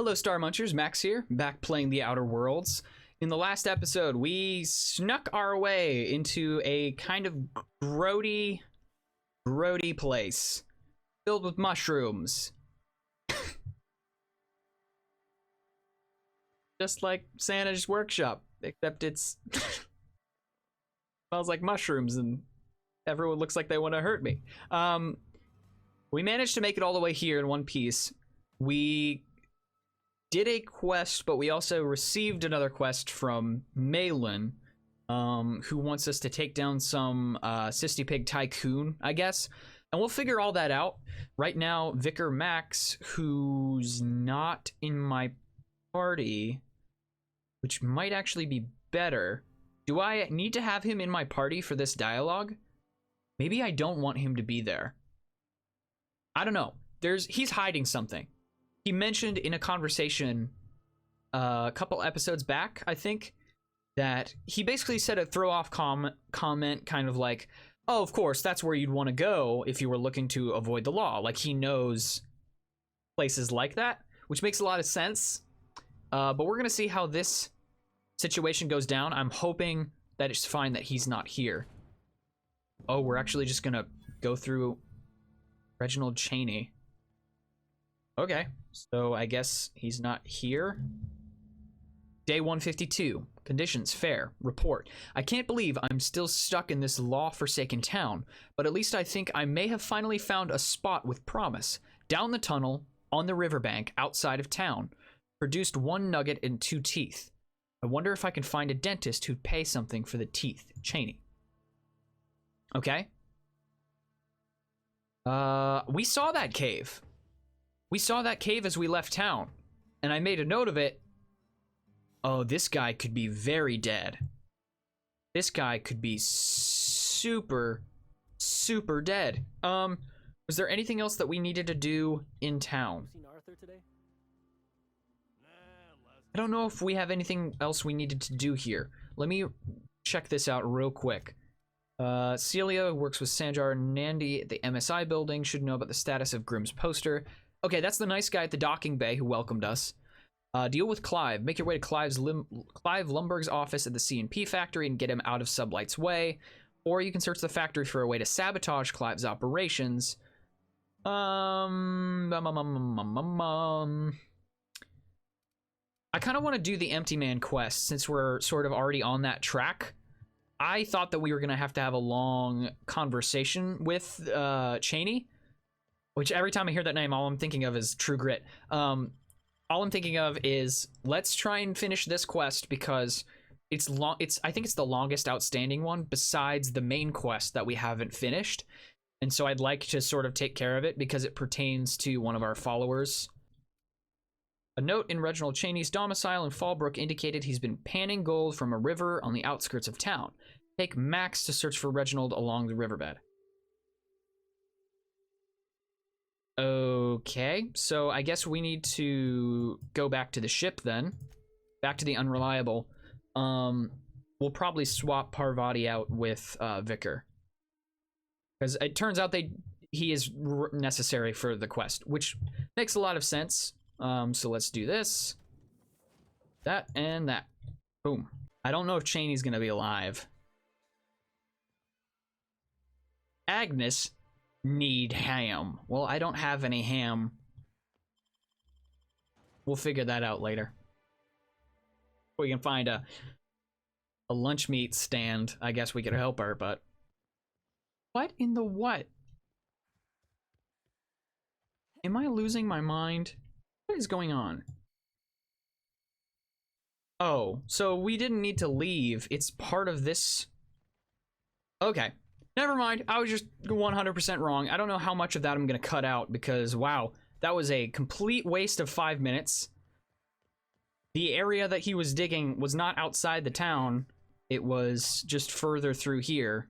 Hello, StarMunchers. Max here, back playing the Outer Worlds. In the last episode, we snuck our way into a kind of grody place filled with mushrooms. Just like Santa's workshop, except it's smells like mushrooms and everyone looks like they want to hurt me. We managed to make it all the way here in one piece. We did a quest, but we also received another quest from Malin, who wants us to take down some Sisty Pig Tycoon, I guess. And we'll figure all that out. Right now, Vicar Max, who's not in my party, which might actually be better. Do I need to have him in my party for this dialogue? Maybe I don't want him to be there. I don't know. He's hiding something. He mentioned in a conversation a couple episodes back, I think, that he basically said a throw-off comment kind of like, oh, of course, that's where you'd want to go if you were looking to avoid the law. Like, he knows places like that, which makes a lot of sense. But we're going to see how this situation goes down. I'm hoping that it's fine that he's not here. Oh, we're actually just going to go through Reginald Cheney. Okay, so I guess he's not here. Day 152. Conditions fair. Report. I can't believe I'm still stuck in this law-forsaken town, but at least I think I may have finally found a spot with promise. Down the tunnel, on the riverbank, outside of town. Produced 1 nugget and 2 teeth. I wonder if I can find a dentist who'd pay something for the teeth. Cheney. Okay. We saw that cave. We saw that cave as we left town, and I made a note of it. Oh, this guy could be very dead. This guy could be super, super dead. Was there anything else that we needed to do in town? Seen Arthur today? I don't know if we have anything else we needed to do here. Let me check this out real quick. Celia works with Sanjar and Nandi at the MSI building. Should know about the status of Grimm's poster. Okay, that's the nice guy at the docking bay who welcomed us. Deal with Clive. Make your way to Clive Lumberg's office at the C&P factory and get him out of Sublight's way. Or you can search the factory for a way to sabotage Clive's operations. I kind of want to do the Empty Man quest since we're sort of already on that track. I thought that we were going to have a long conversation with Cheney. Which every time I hear that name, all I'm thinking of is True Grit. All I'm thinking of is let's try and finish this quest because it's long. I think it's the longest outstanding one besides the main quest that we haven't finished, and so I'd like to sort of take care of it because it pertains to one of our followers. A note in Reginald Cheney's domicile in Fallbrook indicated he's been panning gold from a river on the outskirts of town. Take Max to search for Reginald along the riverbed. Okay, so I guess we need to go back to the ship then. Back to the Unreliable. We'll probably swap Parvati out with Vicar. Because it turns out he is necessary for the quest, which makes a lot of sense. So let's do this. That and that. Boom. I don't know if Cheney's gonna be alive. Agnes need ham. Well, I don't have any ham. We'll figure that out later. We can find a lunch meat stand. I guess we could help her, but what in the what? Am I losing my mind? What is going on? Oh, so we didn't need to leave. It's part of this. Okay. Never mind, I was just 100% wrong. I don't know how much of that I'm going to cut out because, wow, that was a complete waste of 5 minutes. The area that he was digging was not outside the town. It was just further through here.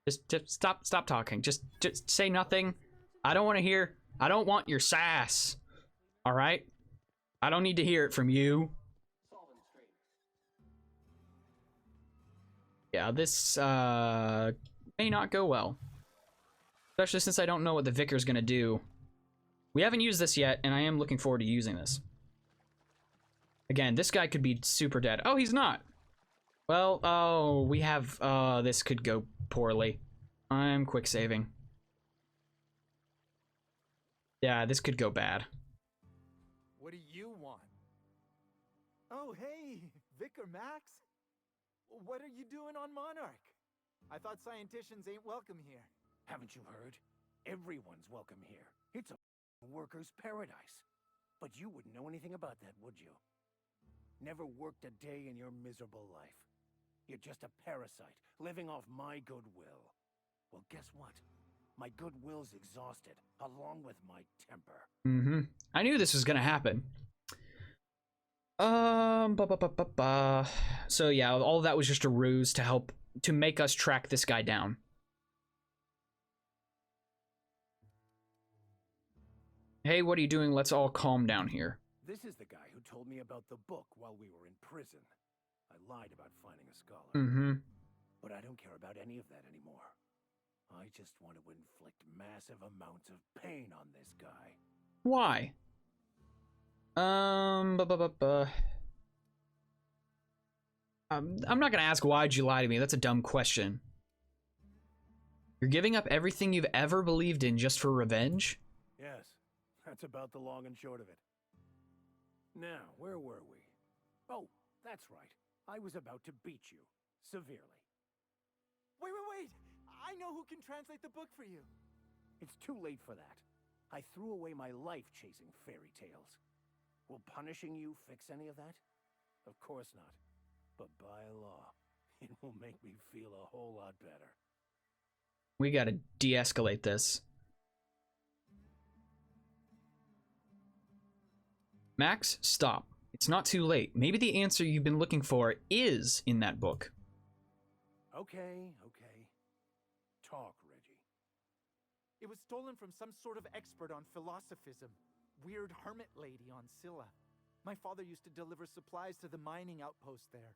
Just stop talking. Just say nothing. I don't want to hear. I don't want your sass. All right? I don't need to hear it from you. Yeah, this may not go well. Especially since I don't know what the Vicar's gonna do. We haven't used this yet, and I am looking forward to using this. Again, this guy could be super dead. Oh, he's not. Well, oh, we have, this could go poorly. I'm quick saving. Yeah, this could go bad. What do you want? Oh, hey, Vicar Max. What are you doing on Monarch? I thought scienticians ain't welcome here. Haven't you heard? Everyone's welcome here. It's a worker's paradise. But you wouldn't know anything about that, would you? Never worked a day in your miserable life. You're just a parasite, living off my goodwill. Well, guess what? My goodwill's exhausted, along with my temper. Mm-hmm. I knew this was gonna happen. So yeah, all of that was just a ruse to make us track this guy down. Hey, what are you doing? Let's all calm down here. This is the guy who told me about the book while we were in prison. I lied about finding a scholar. Mm-hmm. But I don't care about any of that anymore. I just want to inflict massive amounts of pain on this guy. Why? I'm not gonna ask why'd you lie to me. That's a dumb question. You're giving up everything you've ever believed in just for revenge? Yes, that's about the long and short of it. Now, where were we? Oh, that's right. I was about to beat you. Severely. Wait! I know who can translate the book for you. It's too late for that. I threw away my life chasing fairy tales. Will punishing you fix any of that? Of course not. But by law, it will make me feel a whole lot better. We gotta de-escalate this. Max, stop. It's not too late. Maybe the answer you've been looking for is in that book. Okay. Talk, Reggie. It was stolen from some sort of expert on philosophism. Weird hermit lady on Scylla. My father used to deliver supplies to the mining outpost there.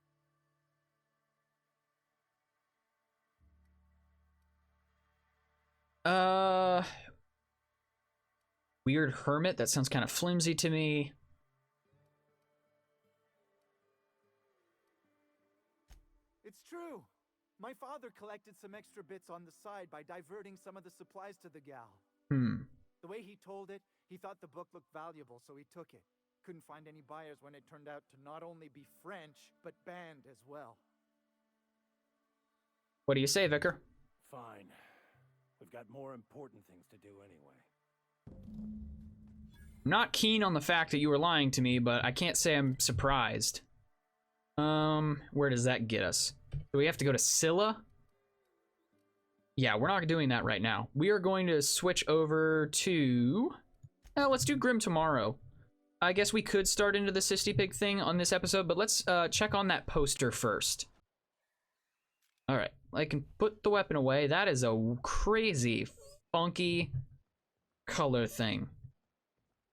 Weird hermit? That sounds kind of flimsy to me. It's true. My father collected some extra bits on the side by diverting some of the supplies to the gal. The way he told it, he thought the book looked valuable, so he took it. Couldn't find any buyers when it turned out to not only be French, but banned as well. What do you say, Vicar? Fine. We've got more important things to do anyway. Not keen on the fact that you were lying to me, but I can't say I'm surprised. Where does that get us? Do we have to go to Scylla? Yeah, we're not doing that right now. We are going to switch over to... let's do Grim tomorrow. I guess we could start into the Sisty Pig thing on this episode, but let's check on that poster first. Alright, I can put the weapon away. That is a crazy, funky color thing.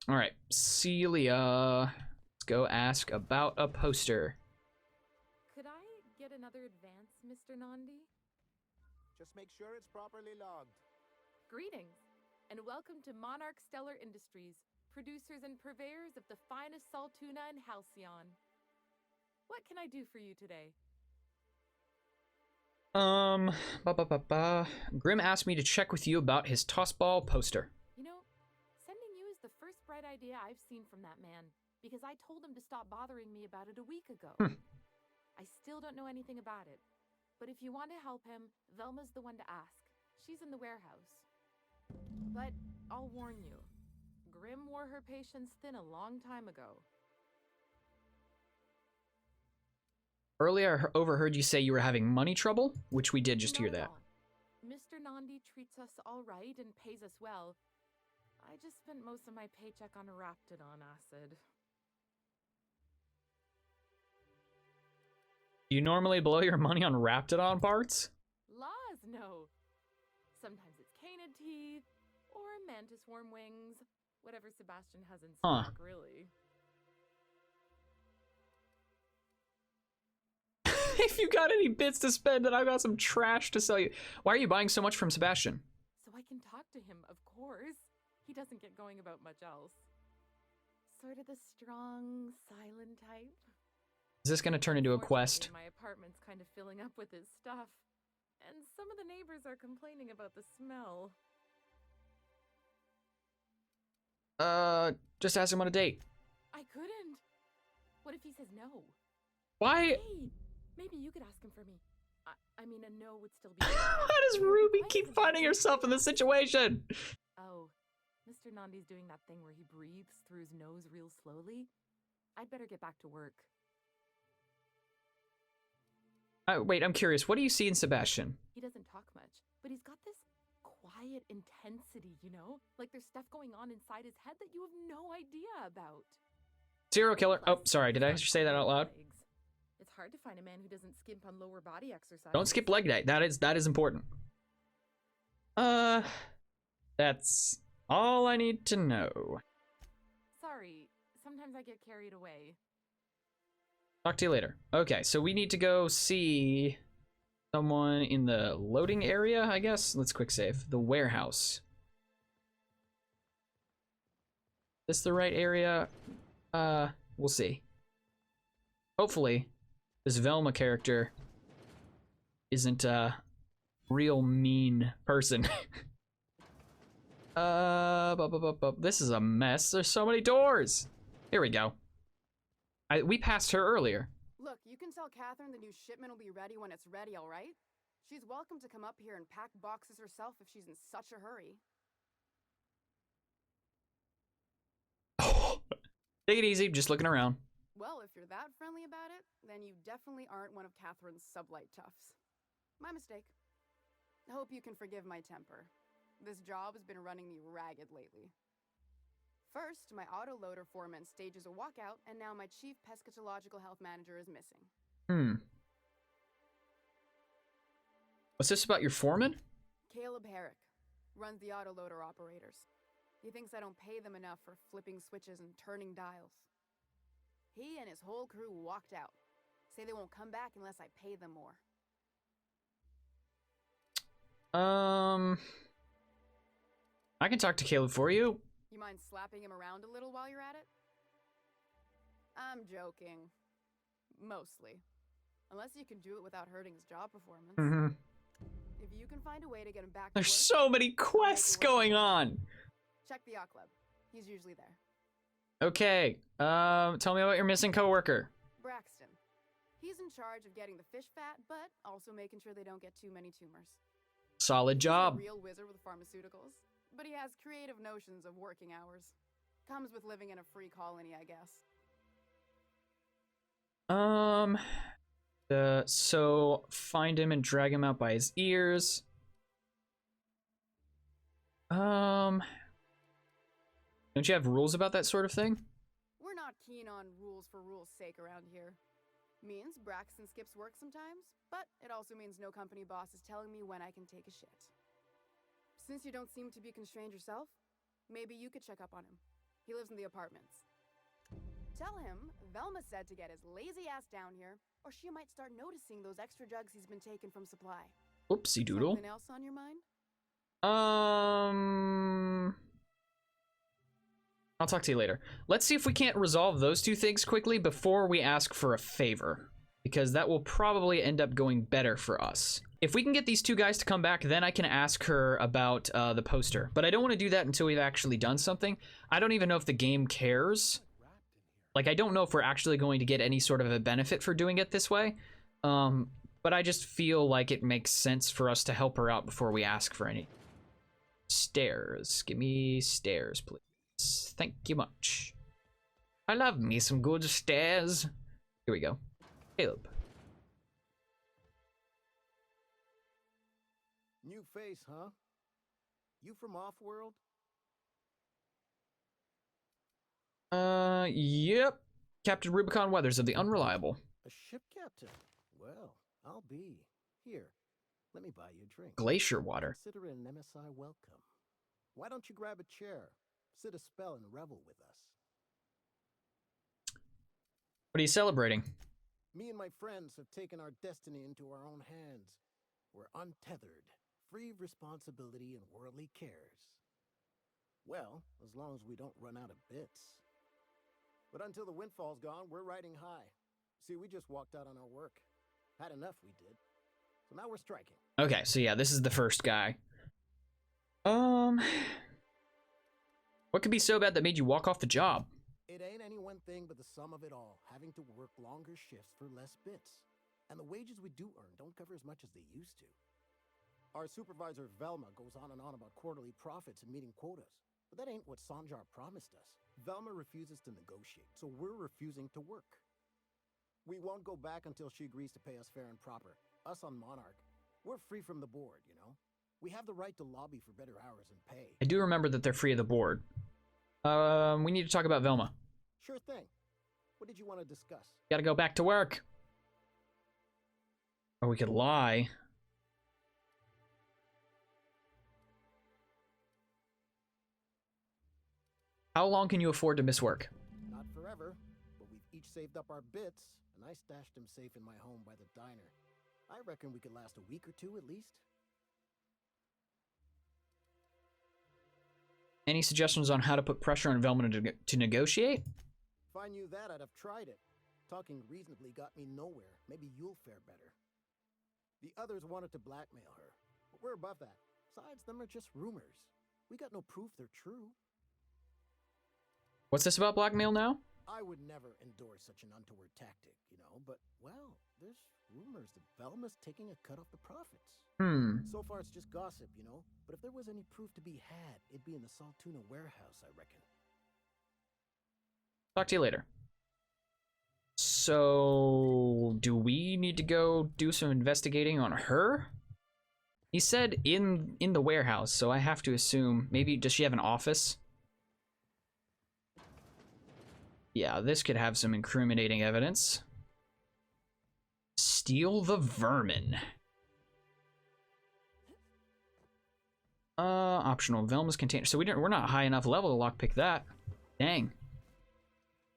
Alright, Celia. Let's go ask about a poster. Could I get another advance, Mr. Nandi? Just make sure it's properly logged. Greetings, and welcome to Monarch Stellar Industries, producers and purveyors of the finest salt tuna in Halcyon. What can I do for you today? Grim asked me to check with you about his tossball poster. You know, sending you is the first bright idea I've seen from that man, because I told him to stop bothering me about it a week ago. I still don't know anything about it, but if you want to help him, Velma's the one to ask. She's in the warehouse. But I'll warn you, Grim wore her patience thin a long time ago. Earlier, I overheard you say you were having money trouble, which we did just hear that. Mr. Nandi treats us all right and pays us well. I just spent most of my paycheck on Raptidon acid. You normally blow your money on Raptidon parts? Laws, no. Sometimes it's canid teeth, or mantis worm wings. Whatever Sebastian has in stock, really. If you got any bits to spend, then I've got some trash to sell you. Why are you buying so much from Sebastian? So I can talk to him, of course. He doesn't get going about much else. Sort of the strong, silent type. Is this gonna turn into a quest? My apartment's kind of filling up with his stuff. And some of the neighbors are complaining about the smell. Just ask him on a date. I couldn't. What if he says no? Why? Hey, maybe you could ask him for me. I mean, a no would still be... How does Ruby keep finding herself in this situation? Oh, Mr. Nandi's doing that thing where he breathes through his nose real slowly. I'd better get back to work. Wait, I'm curious. What do you see in Sebastian? He doesn't talk much, but he's got this quiet intensity, you know? Like there's stuff going on inside his head that you have no idea about. Serial killer. Oh, sorry. Did I say that out loud? It's hard to find a man who doesn't skimp on lower body exercise. Don't skip leg day. That is important. That's all I need to know. Sorry, sometimes I get carried away. Talk to you later. Okay, so we need to go see someone in the loading area, I guess. Let's quick save. The warehouse. Is this the right area? We'll see. Hopefully, this Velma character isn't a real mean person. This is a mess. There's so many doors. Here we go. We passed her earlier. Look, you can tell Catherine the new shipment will be ready when it's ready, all right? She's welcome to come up here and pack boxes herself if she's in such a hurry. Take it easy, just looking around. Well, if you're that friendly about it, then you definitely aren't one of Catherine's sublight toughs. My mistake. I hope you can forgive my temper. This job has been running me ragged lately. First, my autoloader foreman stages a walkout, and now my chief pescatological health manager is missing. What's this about your foreman? Caleb Herrick runs the autoloader operators. He thinks I don't pay them enough for flipping switches and turning dials. He and his whole crew walked out. Say they won't come back unless I pay them more. I can talk to Caleb for you. You mind slapping him around a little while you're at it? I'm joking. Mostly. Unless you can do it without hurting his job performance. If you can find a way to get him back to There's work, so many quests going on. check the yacht club. He's usually there. Okay, tell me about your missing coworker. Braxton. He's in charge of getting the fish fat, but also making sure they don't get too many tumors. Solid job. He's a real wizard with pharmaceuticals, but he has creative notions of working hours. Comes with living in a free colony, I guess. So find him and drag him out by his ears. Don't you have rules about that sort of thing? We're not keen on rules for rules' sake around here. Means Braxton skips work sometimes, but it also means no company boss is telling me when I can take a shit. Since you don't seem to be constrained yourself, maybe you could check up on him. He lives in the apartments. Tell him Velma said to get his lazy ass down here, or she might start noticing those extra jugs he's been taking from supply. Oopsie doodle. Something else on your mind? I'll talk to you later. Let's see if we can't resolve those two things quickly before we ask for a favor, because that will probably end up going better for us. If we can get these two guys to come back, then I can ask her about the poster. But I don't want to do that until we've actually done something. I don't even know if the game cares. Like, I don't know if we're actually going to get any sort of a benefit for doing it this way. But I just feel like it makes sense for us to help her out before we ask for any. Stairs. Give me stairs, please. Thank you much. I love me some good stairs. Here we go. Caleb. New face, huh? You from Off-World? Yep. Captain Rubicon Weathers of the Unreliable. A ship captain? Well, I'll be. Here, let me buy you a drink. Glacier water. Consider it an MSI welcome. Why don't you grab a chair, sit a spell, and revel with us? What are you celebrating? Me and my friends have taken our destiny into our own hands. We're untethered, free of responsibility and worldly cares. Well, as long as we don't run out of bits. But until the windfall's gone, we're riding high. See, we just walked out on our work. Had enough, we did. So now we're striking. Okay, so yeah, this is the first guy. What could be so bad that made you walk off the job? It ain't any one thing but the sum of it all, having to work longer shifts for less bits. And the wages we do earn don't cover as much as they used to. Our supervisor, Velma, goes on and on about quarterly profits and meeting quotas. But that ain't what Sanjar promised us. Velma refuses to negotiate, so we're refusing to work. We won't go back until she agrees to pay us fair and proper. Us on Monarch, we're free from the board, you know? We have the right to lobby for better hours and pay. I do remember that they're free of the board. We need to talk about Velma. Sure thing. What did you want to discuss? Gotta go back to work. Or we could lie. How long can you afford to miss work? Not forever, but we've each saved up our bits, and I stashed them safe in my home by the diner. I reckon we could last a week or two at least. Any suggestions on how to put pressure on Velma to negotiate? If I knew that, I'd have tried it. Talking reasonably got me nowhere. Maybe you'll fare better. The others wanted to blackmail her, but we're above that. Besides, them are just rumors. We got no proof they're true. What's this about blackmail now? I would never endorse such an untoward tactic, you know, but, well, there's rumors that Velma's taking a cut off the profits. So far it's just gossip, you know, but if there was any proof to be had, it'd be in the Saltuna warehouse, I reckon. Talk to you later. So, do we need to go do some investigating on her? He said in the warehouse, so I have to assume, maybe, does she have an office? Yeah, this could have some incriminating evidence. Steal the vermin. Optional. Velma's container. So we're not high enough level to lockpick that. Dang.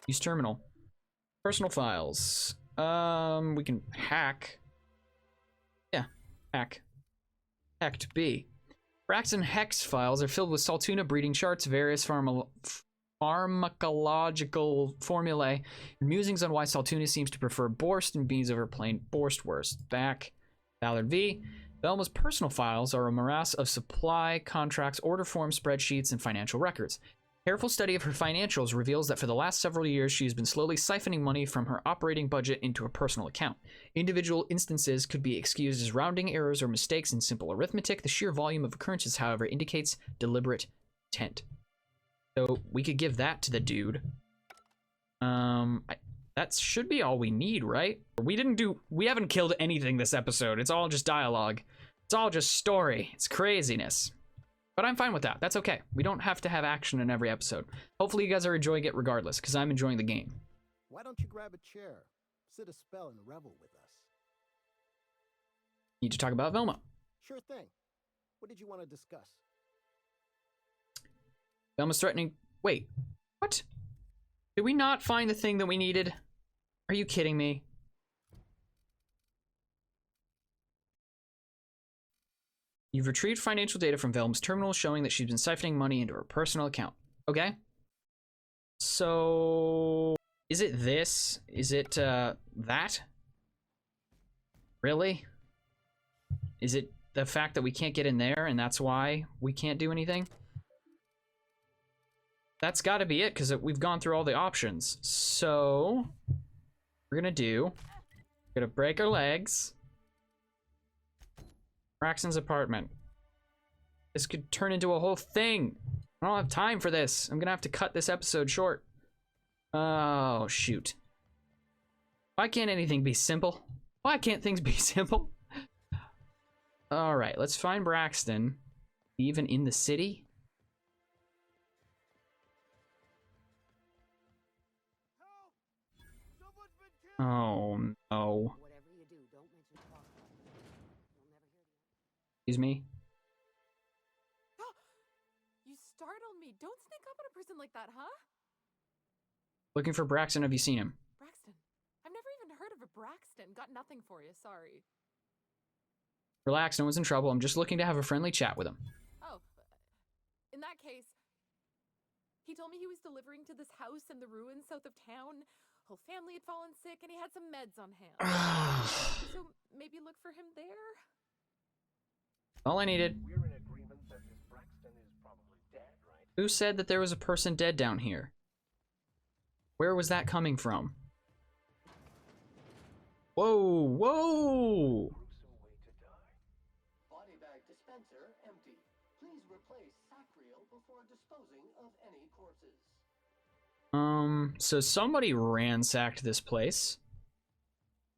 Use terminal. Personal files. We can hack. Yeah, hack. Hacked B. Braxton Hex files are filled with Saltuna breeding charts, various pharmacological formulae, and musings on why Saltuna seems to prefer Borst and beans over plain Borstwurst. Back. Ballard V. Velma's personal files are a morass of supply, contracts, order forms, spreadsheets, and financial records. Careful study of her financials reveals that for the last several years she has been slowly siphoning money from her operating budget into a personal account. Individual instances could be excused as rounding errors or mistakes in simple arithmetic. The sheer volume of occurrences, however, indicates deliberate intent. So we could give that to the dude. That should be all we need, right? We haven't killed anything this episode. It's all just dialogue. It's all just story. It's craziness. But I'm fine with that. That's okay. We don't have to have action in every episode. Hopefully you guys are enjoying it regardless, because I'm enjoying the game. Why don't you grab a chair, sit a spell, and revel with us? Need to talk about Velma. Sure thing. What did you want to discuss? Velma's threatening... Wait. What? Did we not find the thing that we needed? Are you kidding me? You've retrieved financial data from Velma's terminal showing that she's been siphoning money into her personal account. Okay. So... Is it this? Is it, that? Really? Is it the fact that we can't get in there and that's why we can't do anything? That's gotta be it, because we've gone through all the options. So... We're gonna break our legs. Braxton's apartment. This could turn into a whole thing. I don't have time for this. I'm gonna have to cut this episode short. Oh, shoot. Why can't anything be simple? Why can't things be simple? Alright, let's find Braxton. Even in the city? Oh, no. Excuse me? You startled me. Don't sneak up on a person like that, huh? Looking for Braxton. Have you seen him? Braxton. I've never even heard of a Braxton. Got nothing for you, sorry. Relax, no one's in trouble. I'm just looking to have a friendly chat with him. Oh, in that case, He told me he was delivering to this house in the ruins south of town. Whole family had fallen sick and he had some meds on hand. So maybe look for him there? All I needed. We're in agreement that this Braxton is probably dead, right? Who said that there was a person dead down here? Where was that coming from? Whoa, whoa! Gruesome way to die. Body bag dispenser empty. Please replace sack reel before disposing of any corpses. So somebody ransacked this place.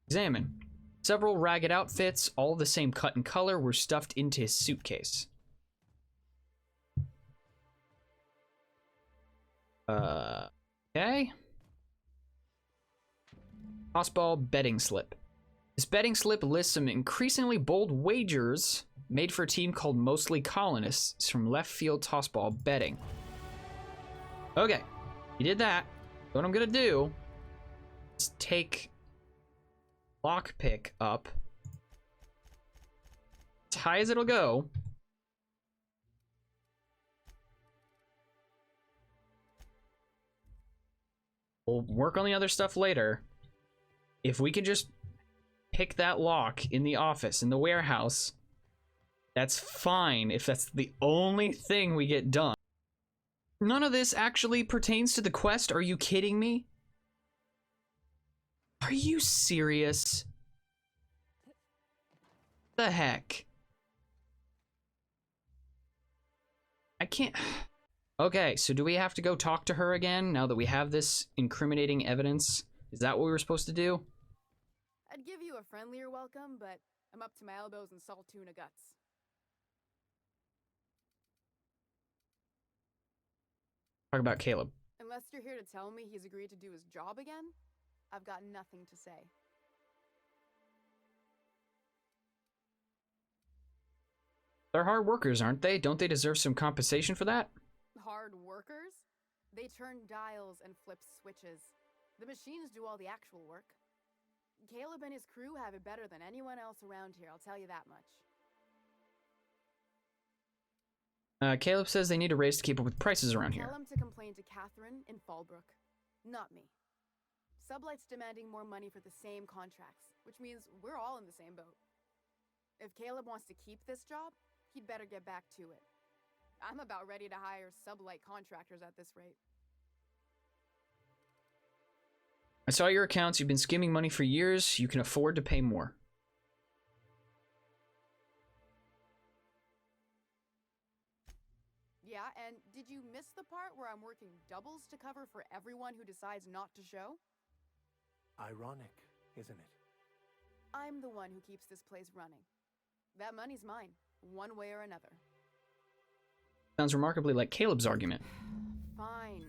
Examine. Several ragged outfits, all the same cut and color, were stuffed into his suitcase. Okay. Tossball betting slip. This betting slip lists some increasingly bold wagers made for a team called Mostly Colonists from left field tossball betting. Okay, you did that. What I'm gonna do is take lockpick up, as high as it'll go. We'll work on the other stuff later. If we can just pick that lock in the office, in the warehouse, that's fine if that's the only thing we get done. None of this actually pertains to the quest. Are you kidding me? Are you serious? The heck? I can't... Okay, so do we have to go talk to her again now that we have this incriminating evidence? Is that what we were supposed to do? I'd give you a friendlier welcome, but I'm up to my elbows in salt tuna guts. Talk about Caleb. Unless you're here to tell me he's agreed to do his job again, I've got nothing to say. They're hard workers, aren't they? Don't they deserve some compensation for that? Hard workers? They turn dials and flip switches. The machines do all the actual work. Caleb and his crew have it better than anyone else around here, I'll tell you that much. Caleb says they need a raise to keep up with prices around here. Tell him to complain to Catherine in Fallbrook, not me. Sublight's demanding more money for the same contracts, which means we're all in the same boat. If Caleb wants to keep this job, he'd better get back to it. I'm about ready to hire Sublight contractors at this rate. I saw your accounts. You've been skimming money for years. You can afford to pay more. Yeah, and did you miss the part where I'm working doubles to cover for everyone who decides not to show? Ironic, isn't it? I'm the one who keeps this place running. That money's mine, one way or another. Sounds remarkably like Caleb's argument. Fine.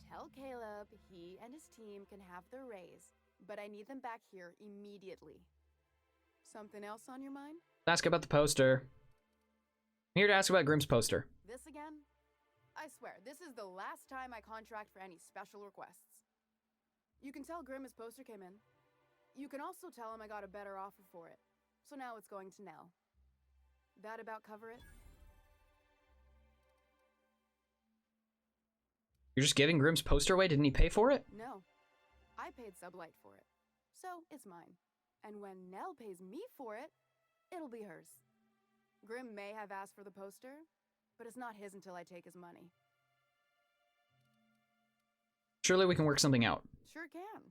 Tell Caleb he and his team can have their raise, but I need them back here immediately. Something else on your mind? Ask about the poster. I'm here to ask about Grimm's poster. This again? I swear, this is the last time I contract for any special requests. You can tell Grimm his poster came in. You can also tell him I got a better offer for it. So now it's going to Nell. That about cover it? You're just giving Grimm's poster away? Didn't he pay for it? No. I paid Sublight for it. So it's mine. And when Nell pays me for it, it'll be hers. Grimm may have asked for the poster, but it's not his until I take his money. Surely we can work something out. Sure can.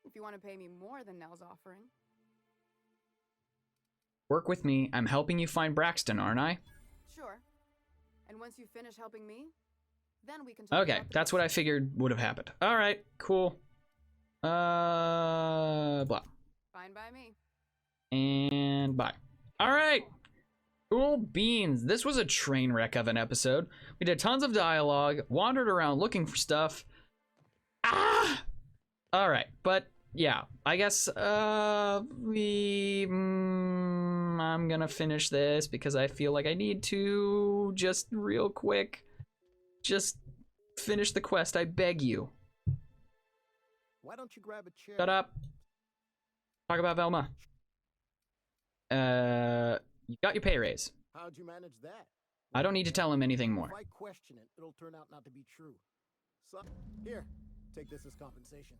If you want to pay me more than Nell's offering. Work with me. I'm helping you find Braxton, aren't I? Sure. And once you finish helping me, then we can talk Okay, about the that's what I rest. figured would have happened. All right, cool. Blah. Fine by me. And bye. All right. Cool beans. This was a train wreck of an episode. We did tons of dialogue, wandered around looking for stuff. Ah! All right, but yeah, I guess I'm gonna finish this because I feel like I need to just real quick. Just finish the quest, I beg you. Why don't you grab a chair? Shut up. Talk about Velma. You got your pay raise. How'd you manage that? I don't need to tell him anything more. If I question it, it'll turn out not to be true. So, here, take this as compensation.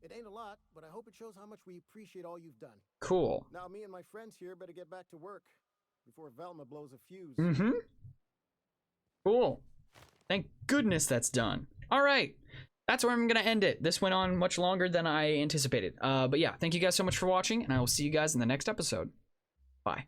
It ain't a lot, but I hope it shows how much we appreciate all you've done. Cool. Now, me and my friends here better get back to work before Velma blows a fuse. Mm-hmm. Cool. Thank goodness that's done. All right. That's where I'm going to end it. This went on much longer than I anticipated. But yeah, thank you guys so much for watching, and I will see you guys in the next episode. Bye.